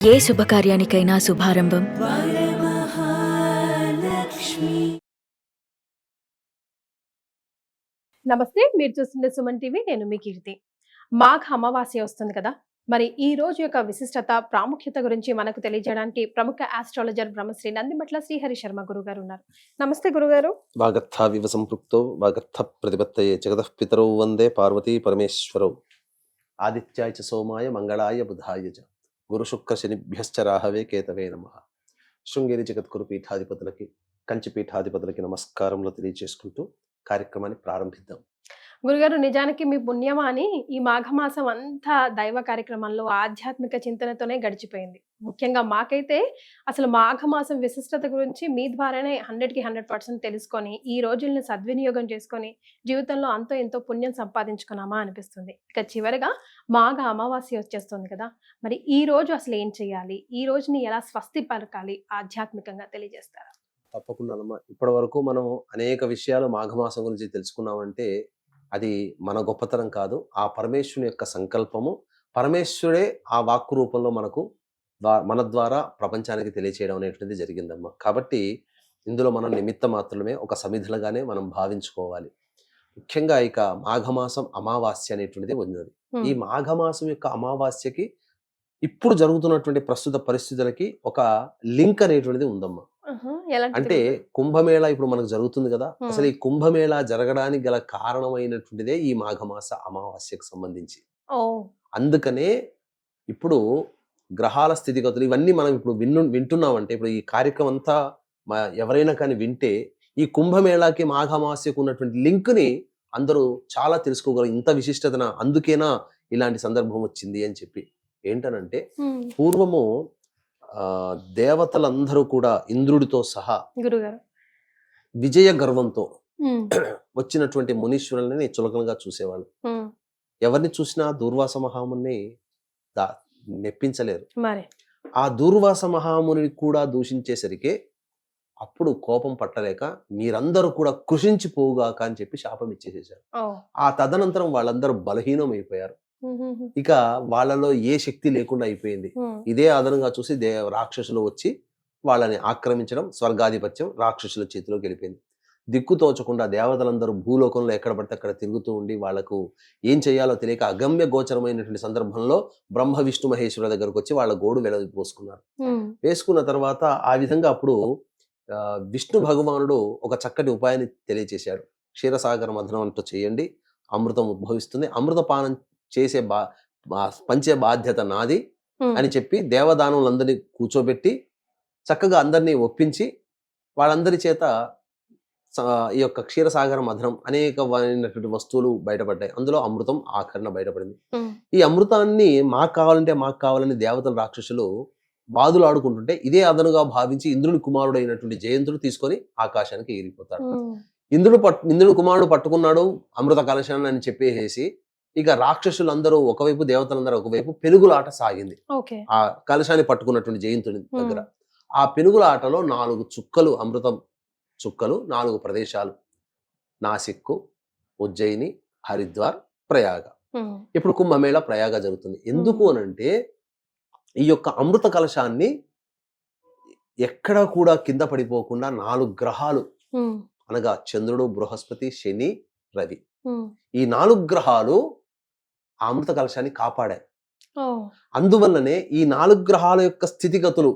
ఏ శుభకార్యానికైనా శుభారంభం నమస్తే, మీరు చూస్తున్న సుమన్ టీవీ. నేను మీ కీర్తి. మాఘ అమావాస్య వస్తుంది కదా, మరి ఈ రోజు యొక్క విశిష్టత ప్రాముఖ్యత గురించి మనకు తెలియజేయడానికి ప్రముఖ ఆస్ట్రాలజర్ బ్రహ్మశ్రీ నందిమట్ల శ్రీహరి శర్మ గురుగారు ఉన్నారు. నమస్తే గురుగారు. వాగర్థావివ సంపృక్తో వాగర్థ ప్రతిపత్తయే జగతః పితరౌ వందే పార్వతీ పరమేశ్వరౌ ఆదిత్యాయ చ సోమాయ మంగళాయ బుధాయ చ గురు శుక్ర శనిభ్యశ్చ రాహవే కేతవే నమః. శృంగేరి జగద్గురు పీఠాధిపతులకి కంచి పీఠాధిపతులకి నమస్కారములు తెలియజేసుకుంటూ కార్యక్రమాన్ని ప్రారంభిద్దాం. గురుగారు, నిజానికి మీ పుణ్యమాని ఈ మాఘమాసం అంతా దైవ కార్యక్రమాల్లో ఆధ్యాత్మిక చింతనతోనే గడిచిపోయింది. ముఖ్యంగా మాకైతే అసలు మాఘమాసం విశిష్టత గురించి మీ ద్వారానే 100కి 100% తెలుసుకొని ఈ రోజుల్ని సద్వినియోగం చేసుకొని జీవితంలో అంతో ఎంతో పుణ్యం సంపాదించుకున్నామా అనిపిస్తుంది. ఇక చివరిగా మాఘ అమావాస్య వచ్చేస్తుంది కదా, మరి ఈ రోజు అసలు ఏం చేయాలి, ఈ రోజుని ఎలా స్వస్తి పలకాలి ఆధ్యాత్మికంగా తెలియజేస్తారా? తప్పకుండా అమ్మా. ఇప్పటి వరకు మనం అనేక విషయాలు మాఘమాసం గురించి తెలుసుకున్నామంటే అది మన గొప్పతనం కాదు, ఆ పరమేశ్వరుని యొక్క సంకల్పము. పరమేశ్వరుడే ఆ వాక్కు రూపంలో మన ద్వారా ప్రపంచానికి తెలియచేయడం అనేటువంటిది జరిగిందమ్మా. కాబట్టి ఇందులో మనం నిమిత్త మాత్రమే, ఒక సమిధులుగానే మనం భావించుకోవాలి. ముఖ్యంగా ఇక మాఘమాసం అమావాస్య అనేటువంటిది ఉన్నది. ఈ మాఘమాసం యొక్క అమావాస్యకి ఇప్పుడు జరుగుతున్నటువంటి ప్రస్తుత పరిస్థితులకి ఒక లింక్ అనేటువంటిది ఉందమ్మా. అంటే కుంభమేళా ఇప్పుడు మనకు జరుగుతుంది కదా, అసలు ఈ కుంభమేళా జరగడానికి గల కారణమైనటువంటిదే ఈ మాఘమాస అమావాస్యకు సంబంధించి. అందుకనే ఇప్పుడు గ్రహాల స్థితిగతులు ఇవన్నీ మనం ఇప్పుడు వింటున్నామంటే, ఇప్పుడు ఈ కార్యక్రమం అంతా ఎవరైనా కానీ వింటే ఈ కుంభమేళాకి మాఘమాస్యకు ఉన్నటువంటి లింక్ ని అందరూ చాలా తెలుసుకోగలరు. ఇంత విశిష్టతన అందుకేనా ఇలాంటి సందర్భం వచ్చింది అని చెప్పి. ఏంటనంటే పూర్వము దేవతలందరూ కూడా ఇంద్రుడితో సహా విజయ గర్వంతో వచ్చినటువంటి మునీశ్వరులని చులకనగా చూసేవాళ్ళు. ఎవరిని చూసినా దూర్వాస మహాముని మెప్పించలేరు. ఆ దూర్వాస మహాముని కూడా దూషించేసరికి అప్పుడు కోపం పట్టలేక మీరందరూ కూడా కృషించిపోవుగాక అని చెప్పి శాపం ఇచ్చేసేసారు. ఆ తదనంతరం వాళ్ళందరూ బలహీనం అయిపోయారు. ఇక వాళ్ళలో ఏ శక్తి లేకుండా అయిపోయింది. ఇదే ఆధారంగా చూసి రాక్షసులు వచ్చి వాళ్ళని ఆక్రమించడం, స్వర్గాధిపత్యం రాక్షసుల చేతిలోకి వెళ్ళిపోయింది. దిక్కు తోచకుండా దేవతలందరూ భూలోకంలో ఎక్కడ పడితే అక్కడ తిరుగుతూ ఉండి వాళ్ళకు ఏం చేయాలో తెలియక అగమ్య గోచరమైనటువంటి సందర్భంలో బ్రహ్మ విష్ణు మహేశ్వరుల దగ్గరకు వచ్చి వాళ్ళ గోడు పోసుకున్నారు. వేసుకున్న తర్వాత ఆ విధంగా అప్పుడు విష్ణు భగవానుడు ఒక చక్కటి ఉపాయాన్ని తెలియచేశాడు. క్షీరసాగర మథనం అంటూ చేయండి, అమృతం ఉద్భవిస్తుంది, అమృత పానం చేసే పంచే బాధ్యత నాది అని చెప్పి దేవదానులందరినీ కూర్చోబెట్టి చక్కగా అందరినీ ఒప్పించి వాళ్ళందరి చేత ఈ యొక్క క్షీరసాగర మథనం అనేకమైనటువంటి వస్తువులు బయటపడ్డాయి. అందులో అమృతం ఆఖరణ బయటపడింది. ఈ అమృతాన్ని మాకు కావాలని దేవతల రాక్షసులు బాధలు ఆడుకుంటుంటే ఇదే అదనుగా భావించి ఇంద్రుని కుమారుడు అయినటువంటి జయంతుడు తీసుకొని ఆకాశానికి ఎగిరిపోతాడు. ఇంద్రుడు కుమారుడు పట్టుకున్నాడు అమృత కలశాన్ని అని చెప్పేసి ఇక రాక్షసులందరూ ఒకవైపు, దేవతలందరూ ఒకవైపు పెనుగులాట సాగింది. ఆ కలశాన్ని పట్టుకున్నటువంటి జయంతుని దగ్గర ఆ పెనుగులాటలో 4 చుక్కలు, అమృతం చుక్కలు 4 ప్రదేశాలు, నాసిక్, ఉజ్జయిని, హరిద్వార్, ప్రయాగ. ఇప్పుడు కుంభమేళా ప్రయాగ జరుగుతుంది. ఎందుకు అనంటే ఈ యొక్క అమృత కలశాన్ని ఎక్కడా కూడా కింద పడిపోకుండా 4 గ్రహాలు అనగా చంద్రుడు, బృహస్పతి, శని, రవి, ఈ 4 గ్రహాలు ఆ అమృత కలశాన్ని కాపాడాయి. అందువల్లనే ఈ 4 గ్రహాల యొక్క స్థితిగతులు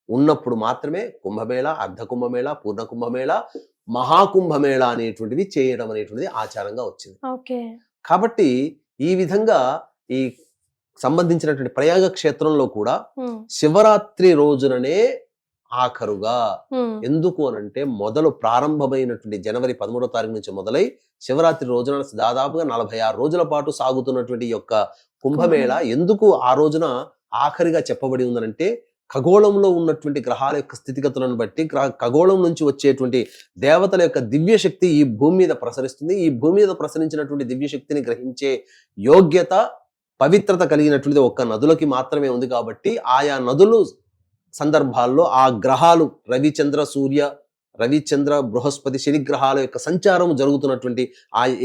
ఉన్నప్పుడు మాత్రమే కుంభమేళ, అర్ధ కుంభమేళ, పూర్ణ కుంభమేళ, మహాకుంభమేళ అనేటువంటివి చేయడం అనేటువంటిది ఆచారంగా వచ్చింది. కాబట్టి ఈ విధంగా ఈ సంబంధించినటువంటి ప్రయాగ క్షేత్రంలో కూడా శివరాత్రి రోజుననే ఆఖరుగా, ఎందుకు అనంటే మొదలు ప్రారంభమైనటువంటి జనవరి 13వ తారీఖు నుంచి మొదలై శివరాత్రి రోజున దాదాపుగా 46 రోజుల పాటు సాగుతున్నటువంటి యొక్క కుంభమేళ ఎందుకు ఆ రోజున ఆఖరిగా చెప్పబడి ఉందనంటే ఖగోళంలో ఉన్నటువంటి గ్రహాల యొక్క స్థితిగతులను బట్టి ఖగోళం నుంచి వచ్చేటువంటి దేవతల యొక్క దివ్య శక్తి ఈ భూమి మీద ప్రసరిస్తుంది. ఈ భూమి మీద ప్రసరించినటువంటి దివ్య శక్తిని గ్రహించే యోగ్యత, పవిత్రత కలిగినటువంటిది ఒక్క నదులకి మాత్రమే ఉంది. కాబట్టి ఆయా నదులు సందర్భాల్లో ఆ గ్రహాలు రవిచంద్ర బృహస్పతి శని గ్రహాల యొక్క సంచారం జరుగుతున్నటువంటి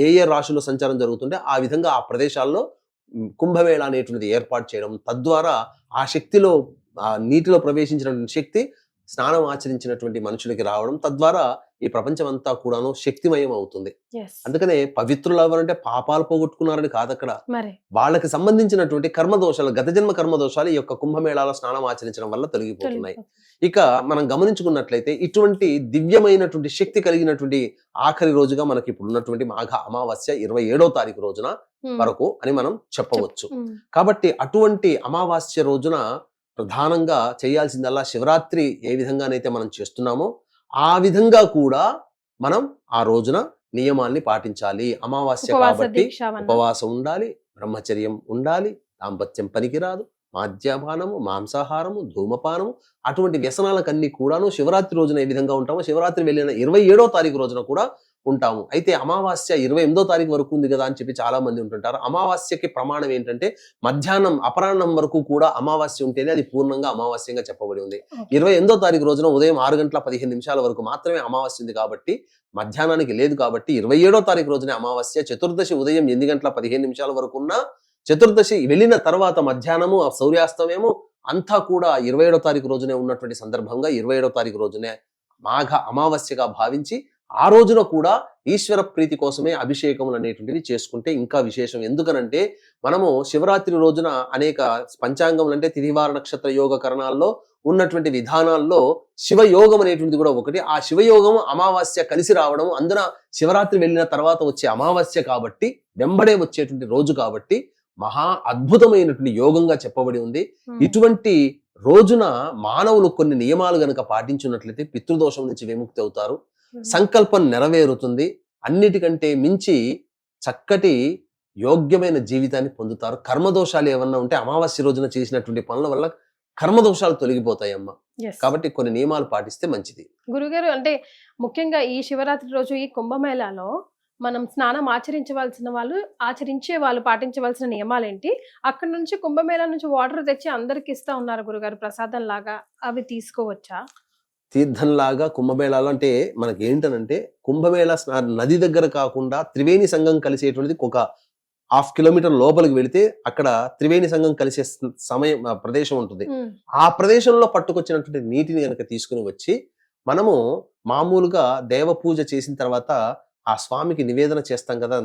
ఏ రాశుల్లో సంచారం జరుగుతుంటే ఆ విధంగా ఆ ప్రదేశాల్లో కుంభమేళ అనేటువంటిది ఏర్పాటు చేయడం, తద్వారా ఆ శక్తిలో ఆ నీటిలో ప్రవేశించినటువంటి శక్తి స్నానం ఆచరించినటువంటి మనుషులకి రావడం, తద్వారా ఈ ప్రపంచం అంతా కూడాను శక్తిమయం అవుతుంది. అందుకనే పవిత్రులు అవ్వాలంటే పాపాలు పోగొట్టుకున్నారని కాదు అక్కడ, వాళ్ళకి సంబంధించినటువంటి కర్మదోషాలు, గత జన్మ కర్మదోషాలు ఈ యొక్క కుంభమేళాలో స్నానం ఆచరించడం వల్ల తొలగిపోతున్నాయి. ఇక మనం గమనించుకున్నట్లయితే ఇటువంటి దివ్యమైనటువంటి శక్తి కలిగినటువంటి ఆఖరి రోజుగా మనకి ఇప్పుడు ఉన్నటువంటి మాఘ అమావాస్య 27వ తారీఖు రోజున వరకు అని మనం చెప్పవచ్చు. కాబట్టి అటువంటి అమావాస్య రోజున ప్రధానంగా చేయాల్సిందల్లా శివరాత్రి ఏ విధంగానైతే మనం చేస్తున్నామో ఆ విధంగా కూడా మనం ఆ రోజున నియమాల్ని పాటించాలి. అమావాస్య కాబట్టి ఉపవాసం ఉండాలి, బ్రహ్మచర్యం ఉండాలి, దాంపత్యం పనికిరాదు, మాద్యపానము, మాంసాహారము, ధూమపానము, అటువంటి వ్యసనాలకన్నీ కూడాను శివరాత్రి రోజున ఏ విధంగా ఉంటామో శివరాత్రి వెళ్ళిన 27వ తారీఖు రోజున కూడా ఉంటాము. అయితే అమావాస్య 28వ తారీఖు వరకు ఉంది కదా అని చెప్పి చాలా మంది ఉంటుంటారు. అమావాస్యకి ప్రమాణం ఏంటంటే మధ్యాహ్నం అపరాహ్నం వరకు కూడా అమావాస్య ఉంటేనే అది పూర్ణంగా అమావాస్యంగా చెప్పబడి ఉంది. 28వ తారీఖు రోజున ఉదయం 6:15 వరకు మాత్రమే అమావాస్య ఉంది కాబట్టి మధ్యాహ్నానికి లేదు. కాబట్టి 27వ తారీఖు రోజునే అమావాస్య. చతుర్దశి ఉదయం 8:15 వరకు ఉన్న చతుర్దశి వెళ్ళిన తర్వాత మధ్యాహ్నము సూర్యాస్తమయము అంతా కూడా 27వ తారీఖు రోజునే ఉన్నటువంటి సందర్భంగా 27వ తారీఖు రోజునే మాఘ అమావాస్యగా భావించి ఆ రోజున కూడా ఈశ్వర ప్రీతి కోసమే అభిషేకములు అనేటువంటివి చేసుకుంటే ఇంకా విశేషం. ఎందుకనంటే మనము శివరాత్రి రోజున అనేక పంచాంగములు అంటే తిథివార నక్షత్ర యోగ కరణాల్లో ఉన్నటువంటి విధానాల్లో శివయోగం అనేటువంటిది కూడా ఒకటి. ఆ శివయోగం అమావాస్య కలిసి రావడం, అందున శివరాత్రి వెళ్ళిన తర్వాత వచ్చే అమావాస్య కాబట్టి వెంబడే వచ్చేటువంటి రోజు కాబట్టి మహా అద్భుతమైనటువంటి యోగంగా చెప్పబడి ఉంది. ఇటువంటి రోజున మానవులు కొన్ని నియమాలు గనక పాటించున్నట్లయితే పితృదోషం నుంచి విముక్తి అవుతారు, సంకల్పం నెరవేరుతుంది, అన్నిటికంటే మించి చక్కటి యోగ్యమైన జీవితాన్ని పొందుతారు. కర్మదోషాలు ఏమన్నా ఉంటే అమావాస్య రోజున చేసినటువంటి పనుల వల్ల కర్మదోషాలు తొలగిపోతాయమ్మా. కాబట్టి కొన్ని నియమాలు పాటిస్తే మంచిది. గురుగారు, అంటే ముఖ్యంగా ఈ శివరాత్రి రోజు ఈ కుంభమేళాలో మనం స్నానం ఆచరించే వాళ్ళు పాటించవలసిన నియమాలేంటి? అక్కడ నుంచి కుంభమేళా నుంచి వాటర్ తెచ్చి అందరికి ఇస్తా ఉన్నారు గురుగారు ప్రసాదం లాగా, అవి తీసుకోవచ్చా? తీర్థంలాగా కుంభమేళాలు అంటే మనకి ఏంటనంటే కుంభమేళా నది దగ్గర కాకుండా త్రివేణి సంఘం కలిసేటువంటిది ఒక 1/2 కిలోమీటర్ లోపలికి వెళితే అక్కడ త్రివేణి సంఘం కలిసే ప్రదేశం ఉంటుంది. ఆ ప్రదేశంలో పట్టుకొచ్చినటువంటి నీటిని కనుక తీసుకుని వచ్చి మనము మామూలుగా దేవ పూజ చేసిన తర్వాత ఆ స్వామికి నివేదన చేస్తాం కదా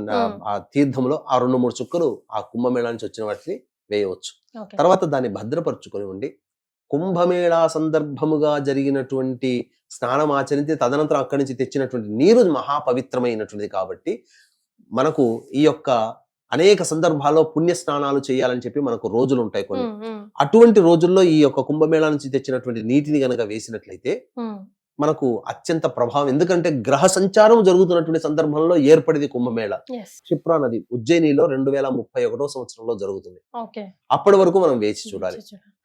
ఆ తీర్థంలో, ఆ 2-3 చుక్కలు ఆ కుంభమేళా నుంచి వచ్చిన వాటిని వేయవచ్చు. తర్వాత దాన్ని భద్రపరుచుకొని ఉండి కుంభమేళా సందర్భముగా జరిగినటువంటి స్నానం ఆచరించి తదనంతరం అక్కడి నుంచి తెచ్చినటువంటి నీరు మహాపవిత్రమైనటువంటిది కాబట్టి మనకు ఈ యొక్క అనేక సందర్భాల్లో పుణ్య స్నానాలు చేయాలని చెప్పి మనకు రోజులు ఉంటాయి కొన్ని. అటువంటి రోజుల్లో ఈ యొక్క కుంభమేళా నుంచి తెచ్చినటువంటి నీటిని గనక వేసినట్లయితే మనకు అత్యంత ప్రభావం. ఎందుకంటే గ్రహ సంచారం జరుగుతున్నటువంటి సందర్భంలో ఏర్పడింది కుంభమేళ. క్షిప్రా నది ఉజ్జయినిలో 2031వ సంవత్సరంలో జరుగుతుంది. అప్పటి వరకు మనం వేచి చూడాలి.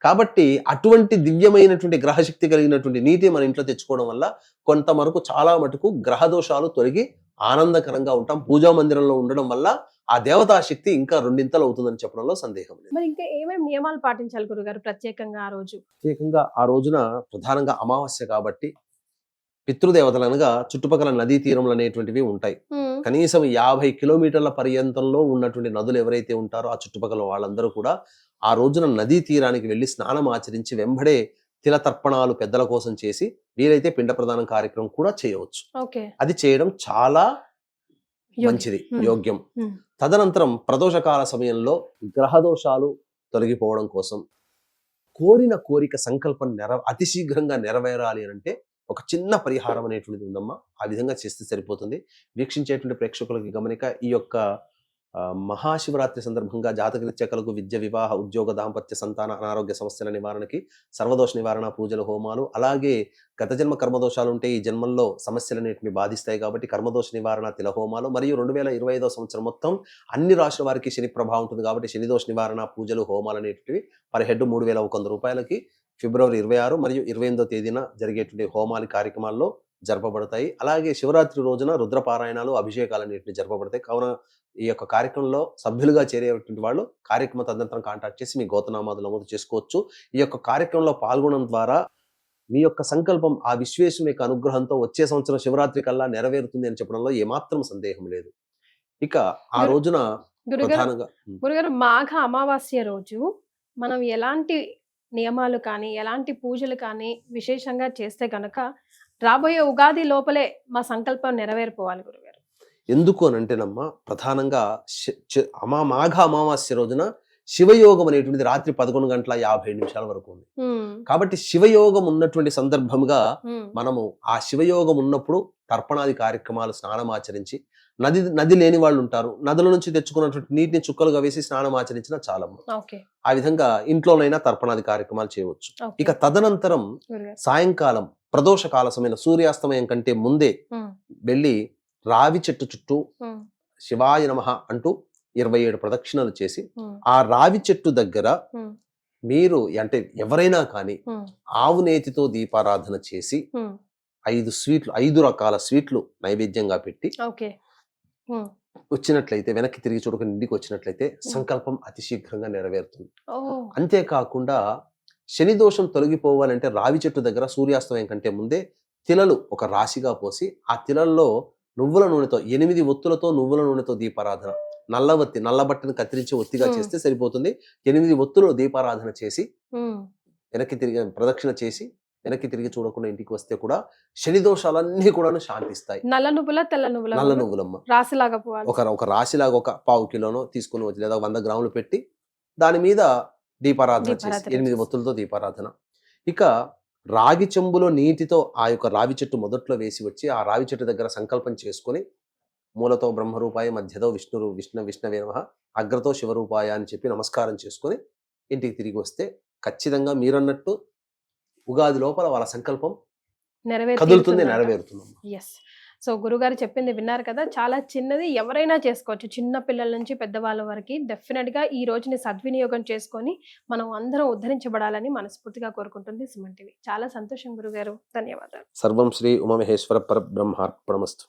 కాబట్టి అటువంటి దివ్యమైనటువంటి గ్రహశక్తి కలిగినటువంటి నీటి మన ఇంట్లో తెచ్చుకోవడం వల్ల కొంతవరకు చాలా మటుకు గ్రహ దోషాలు తొలగి ఆనందకరంగా ఉంటాం. పూజా మందిరంలో ఉండడం వల్ల ఆ దేవతా శక్తి ఇంకా 2 అవుతుందని చెప్పడంలో సందేహం లేదు. మరి ఇంకా ఏమేమి నియమాలు పాటించాలి గురుగారు ప్రత్యేకంగా ఆ రోజు? ప్రత్యేకంగా ఆ రోజున ప్రధానంగా అమావాస్య కాబట్టి పితృదేవతలు అనగా చుట్టుపక్కల నదీ తీరములు అనేటువంటివి ఉంటాయి. కనీసం 50 కిలోమీటర్ల పర్యంతంలో ఉన్నటువంటి నదులు ఎవరైతే ఉంటారో ఆ చుట్టుపక్కల వాళ్ళందరూ కూడా ఆ రోజున నదీ తీరానికి వెళ్లి స్నానం ఆచరించి వెంబడే తిలతర్పణాలు పెద్దల కోసం చేసి వీలైతే పిండ ప్రదానం కార్యక్రమం కూడా చేయవచ్చు. అది చేయడం చాలా మంచిది, యోగ్యం. తదనంతరం ప్రదోషకాల సమయంలో గ్రహదోషాలు తొలగిపోవడం కోసం కోరిన కోరిక సంకల్పం అతి శీఘ్రంగా నెరవేరాలి అంటే ఒక చిన్న పరిహారం అనేటువంటిది ఉందమ్మా. ఆ విధంగా చేస్తే సరిపోతుంది. వీక్షించేటువంటి ప్రేక్షకులకి గమనిక, ఈ యొక్క మహాశివరాత్రి సందర్భంగా జాతకరీత్యా కలుగు విద్య, వివాహ, ఉద్యోగ, దాంపత్య, సంతాన, అనారోగ్య సమస్యల నివారణకి సర్వదోష నివారణ పూజలు, హోమాలు, అలాగే గత జన్మ కర్మదోషాలు ఉంటే ఈ జన్మల్లో సమస్యలు అనేటివి బాధిస్తాయి కాబట్టి కర్మదోష నివారణ తిల హోమాలు, మరియు 2025వ సంవత్సరం మొత్తం అన్ని రాశుల వారికి శని ప్రభావం ఉంటుంది కాబట్టి శనిదోష నివారణ పూజలు, హోమాలు అనేటివి పర్ హెడ్ 3,100 రూపాయలకి ఫిబ్రవరి 26 మరియు 28వ తేదీన జరిగేటువంటి హోమాలి కార్యక్రమాల్లో జరపబడతాయి. అలాగే శివరాత్రి రోజున రుద్రపారాయణాలు, అభిషేకాలు అనేటివి జరపబడతాయి. కావున ఈ యొక్క కార్యక్రమంలో సభ్యులుగా చేరేటువంటి వాళ్ళు కార్యక్రమ తదనంతరం కాంటాక్ట్ చేసి మీ గోతనామాలు నమోదు చేసుకోవచ్చు. ఈ యొక్క కార్యక్రమంలో పాల్గొనడం ద్వారా మీ యొక్క సంకల్పం ఆ విశ్వేశ్వరుని యొక్క అనుగ్రహంతో వచ్చే సంవత్సరం శివరాత్రి కల్లా నెరవేరుతుంది అని చెప్పడంలో ఏమాత్రం సందేహం లేదు. ఇక ఆ రోజున గురుగారు ప్రధానంగా గురుగారు మాఘ అమావాస్య రోజు మనం ఎలాంటి నియమాలు కానీ ఎలాంటి పూజలు కానీ విశేషంగా చేస్తే గనక రాబోయే ఉగాది లోపలే మా సంకల్పం నెరవేరిపోవాలి గురుగారు. ఎందుకు అని అంటేనమ్మా ప్రధానంగా మాఘ అమావాస్య రోజున శివయోగం అనేటువంటిది రాత్రి 11:57 వరకు ఉంది. కాబట్టి శివయోగం ఉన్నటువంటి సందర్భంగా మనము ఆ శివయోగం ఉన్నప్పుడు తర్పణాది కార్యక్రమాలు, స్నానం ఆచరించి, నది లేని వాళ్ళు ఉంటారు, నదుల నుంచి తెచ్చుకున్నటువంటి నీటిని చుక్కలుగా వేసి స్నానం ఆచరించిన చాలమ్మ. ఆ విధంగా ఇంట్లోనైనా తర్పణాది కార్యక్రమాలు చేయవచ్చు. ఇక తదనంతరం సాయంకాలం ప్రదోష కాల సమయం సూర్యాస్తమయం కంటే ముందే వెళ్ళి రావి చెట్టు చుట్టూ శివాయ నమః అంటూ 27 ప్రదక్షిణలు చేసి ఆ రావి చెట్టు దగ్గర మీరు అంటే ఎవరైనా కానీ ఆవు నేతితో దీపారాధన చేసి 5 రకాల స్వీట్లు నైవేద్యంగా పెట్టి వచ్చినట్లయితే, వెనక్కి తిరిగి చూడకుండా ఇంటికి వచ్చినట్లయితే సంకల్పం అతి శీఘ్రంగా నెరవేరుతుంది. అంతేకాకుండా శని దోషం తొలగిపోవాలంటే రావి చెట్టు దగ్గర సూర్యాస్తమయం కంటే ముందే తిలలు ఒక రాశిగా పోసి ఆ తిలల్లో నువ్వుల నూనెతో 8 ఒత్తులతో నువ్వుల నూనెతో దీపారాధన, నల్ల బట్టను కత్తిరించి ఒత్తిగా చేస్తే సరిపోతుంది. 8 ఒత్తులు దీపారాధన చేసి వెనక్కి తిరిగి ప్రదక్షిణ చేసి వెనక్కి తిరిగి చూడకుండా ఇంటికి వస్తే కూడా శని దోషాలన్నీ కూడా శాంతిస్తాయి. నల్ల నువ్వులమ్మ రాశిలాగా ఒక రాశిలాగా ఒక 1/4 కిలోనో తీసుకుని వచ్చి లేదా 100 గ్రాములు పెట్టి దాని మీద దీపారాధన చేసి 8 ఒత్తులతో దీపారాధన. ఇక రాగి చెంబులో నీటితో ఆ యొక్క రావి చెట్టు మొదట్లో వేసి వచ్చి ఆ రావి చెట్టు దగ్గర సంకల్పం చేసుకుని మూలతో బ్రహ్మరూపాయ, మధ్యతో విష్ణవే నమః, అగ్రతో శివరూపాయ అని చెప్పి నమస్కారం చేసుకుని ఇంటికి తిరిగి వస్తే ఖచ్చితంగా మీరన్నట్టు ఉగాది లోపల వాళ్ళ సంకల్పం కదులుతుంది, నెరవేరుతుంది. సో గురుగారు చెప్పింది విన్నారు కదా, చాలా చిన్నది, ఎవరైనా చేసుకోవచ్చు, చిన్న పిల్లల నుంచి పెద్దవాళ్ళ వరకు. డెఫినెట్ గా ఈ రోజుని సద్వినియోగం చేసుకొని మనం అందరం ఉద్ధరించబడాలని మనస్ఫూర్తిగా కోరుకుంటుంది సుమన్ టీవీ. చాలా సంతోషం గురుగారు, ధన్యవాదాలు. సర్వం శ్రీ ఉమామహేశ్వర పరబ్రహ్మార్పణమస్తు.